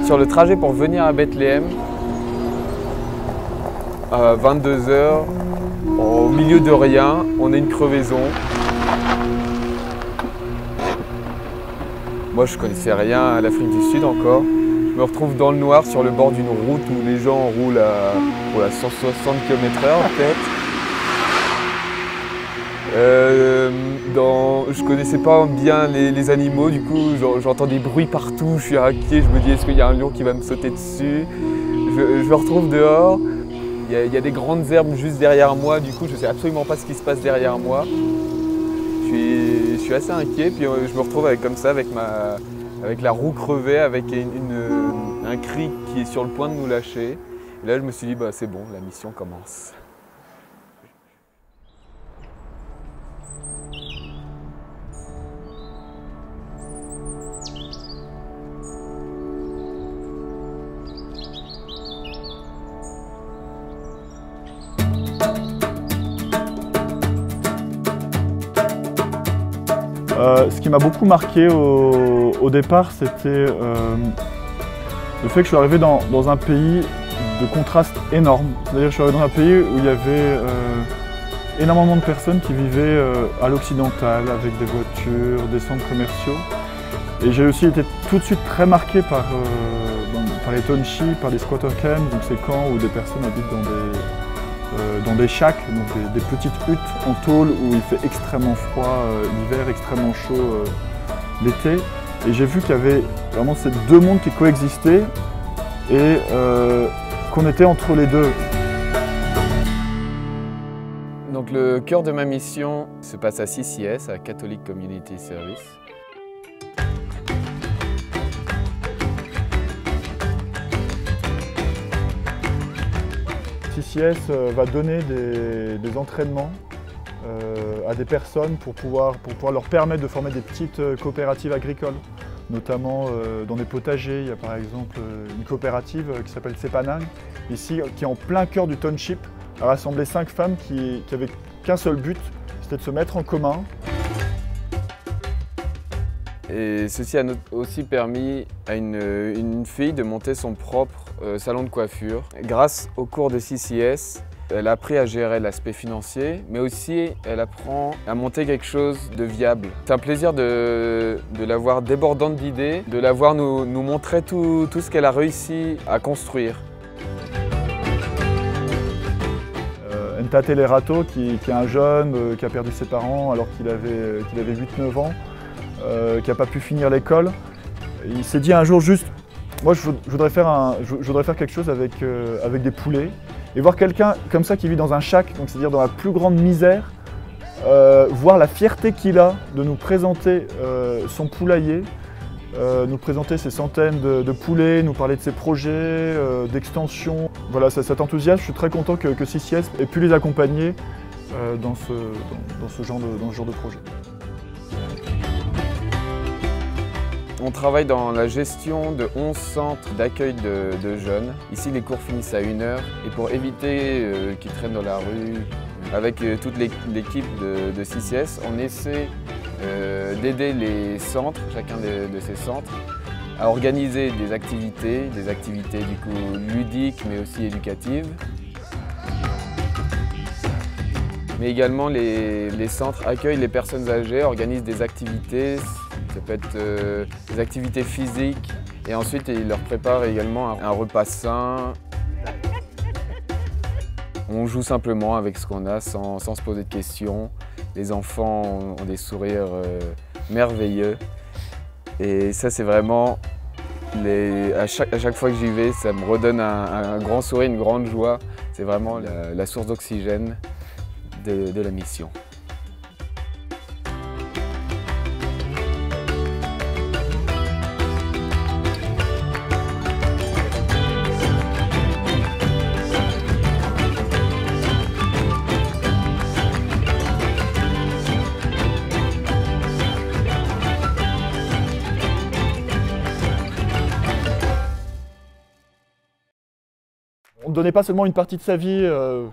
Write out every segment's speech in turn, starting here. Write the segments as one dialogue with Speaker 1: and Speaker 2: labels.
Speaker 1: Sur le trajet pour venir à Bethléem, à 22 h, au milieu de rien, on a une crevaison. Moi, je connaissais rien à l'Afrique du Sud encore. Je me retrouve dans le noir sur le bord d'une route où les gens roulent à 160 km/h peut-être. Je connaissais pas bien les animaux, du coup j'entends des bruits partout, je suis inquiet, je me dis est-ce qu'il y a un lion qui va me sauter dessus. Je me retrouve dehors, il y a des grandes herbes juste derrière moi, du coup je sais absolument pas ce qui se passe derrière moi. Je suis assez inquiet, puis je me retrouve comme ça avec la roue crevée, avec un cri qui est sur le point de nous lâcher. Et là je me suis dit bah, c'est bon, la mission commence.
Speaker 2: Ce qui m'a beaucoup marqué au départ, c'était le fait que je suis arrivé dans un pays de contraste énorme. C'est-à-dire que je suis arrivé dans un pays où il y avait énormément de personnes qui vivaient à l'occidental, avec des voitures, des centres commerciaux. Et j'ai aussi été tout de suite très marqué par les townships, par les squatter camps, donc ces camps où des personnes habitent dans des shacks, donc des petites huttes en tôle où il fait extrêmement froid l'hiver, extrêmement chaud l'été. Et j'ai vu qu'il y avait vraiment ces deux mondes qui coexistaient et qu'on était entre les deux.
Speaker 1: Donc le cœur de ma mission se passe à CCS, à Catholic Community Service.
Speaker 2: CCS va donner des entraînements à des personnes pour pouvoir leur permettre de former des petites coopératives agricoles, notamment dans des potagers. Il y a par exemple une coopérative qui s'appelle Sepanang, ici, qui est en plein cœur du township, a rassemblé 5 femmes qui avaient qu'un seul but, c'était de se mettre en commun.
Speaker 1: Et ceci a aussi permis à une fille de monter son propre salon de coiffure. Grâce au cours de CCS, elle a appris à gérer l'aspect financier, mais aussi elle apprend à monter quelque chose de viable. C'est un plaisir de la voir débordante d'idées, de la voir nous montrer tout ce qu'elle a réussi à construire.
Speaker 2: Ntate Lerato, qui est un jeune qui a perdu ses parents alors qu'il avait 8-9 ans, qui n'a pas pu finir l'école. Il s'est dit un jour juste, moi je voudrais faire quelque chose avec des poulets. Et voir quelqu'un comme ça qui vit dans un shack, donc c'est-à-dire dans la plus grande misère, voir la fierté qu'il a de nous présenter son poulailler, nous présenter ses centaines de poulets, nous parler de ses projets, d'extension. Voilà, cet enthousiasme, je suis très content que CCS ait pu les accompagner dans ce genre de projet.
Speaker 1: On travaille dans la gestion de 11 centres d'accueil de jeunes. Ici, les cours finissent à 1 h. Et pour éviter qu'ils traînent dans la rue, avec toute l'équipe de CCS, on essaie d'aider les centres, chacun de ces centres, à organiser des activités du coup ludiques mais aussi éducatives. Mais également, les centres accueillent les personnes âgées, organisent des activités. Ça peut être des activités physiques et ensuite ils leur préparent également un repas sain. On joue simplement avec ce qu'on a sans se poser de questions. Les enfants ont des sourires merveilleux et ça c'est vraiment, à chaque fois que j'y vais, ça me redonne un grand sourire, une grande joie. C'est vraiment la source d'oxygène de la mission.
Speaker 2: On ne donnait pas seulement une partie de sa vie,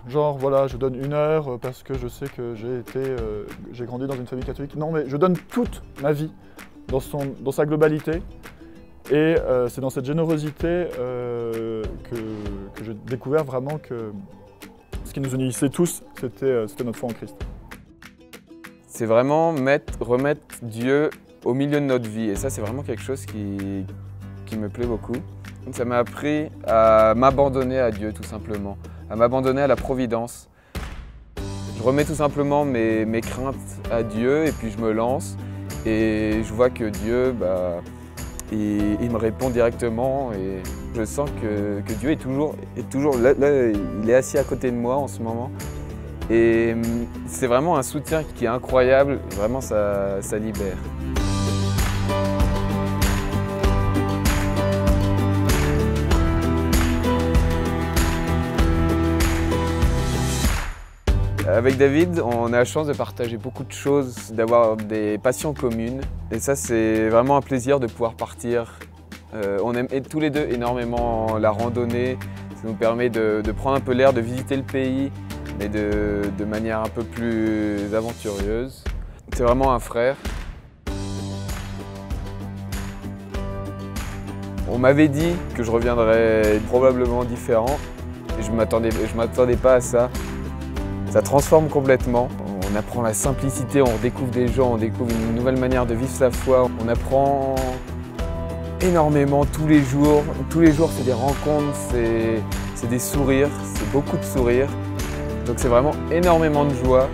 Speaker 2: genre voilà, je donne 1 heure parce que je sais que j'ai grandi dans une famille catholique. Non, mais je donne toute ma vie dans sa globalité. Et c'est dans cette générosité que j'ai découvert vraiment que ce qui nous unissait tous, c'était notre foi en Christ.
Speaker 1: C'est vraiment remettre Dieu au milieu de notre vie. Et ça, c'est vraiment quelque chose qui me plaît beaucoup. Ça m'a appris à m'abandonner à Dieu, tout simplement, à m'abandonner à la providence. Je remets tout simplement mes craintes à Dieu et puis je me lance. Et je vois que Dieu, il me répond directement et je sens que Dieu est toujours là, il est assis à côté de moi en ce moment. Et c'est vraiment un soutien qui est incroyable, vraiment ça libère. Avec David, on a la chance de partager beaucoup de choses, d'avoir des passions communes. Et ça, c'est vraiment un plaisir de pouvoir partir. On aime tous les deux énormément la randonnée. Ça nous permet de prendre un peu l'air, de visiter le pays, mais de manière un peu plus aventureuse. C'est vraiment un frère. On m'avait dit que je reviendrais probablement différent. Et je m'attendais pas à ça. Ça transforme complètement. On apprend la simplicité, on découvre des gens, on découvre une nouvelle manière de vivre sa foi. On apprend énormément tous les jours. Tous les jours, c'est des rencontres, c'est des sourires, c'est beaucoup de sourires. Donc c'est vraiment énormément de joie.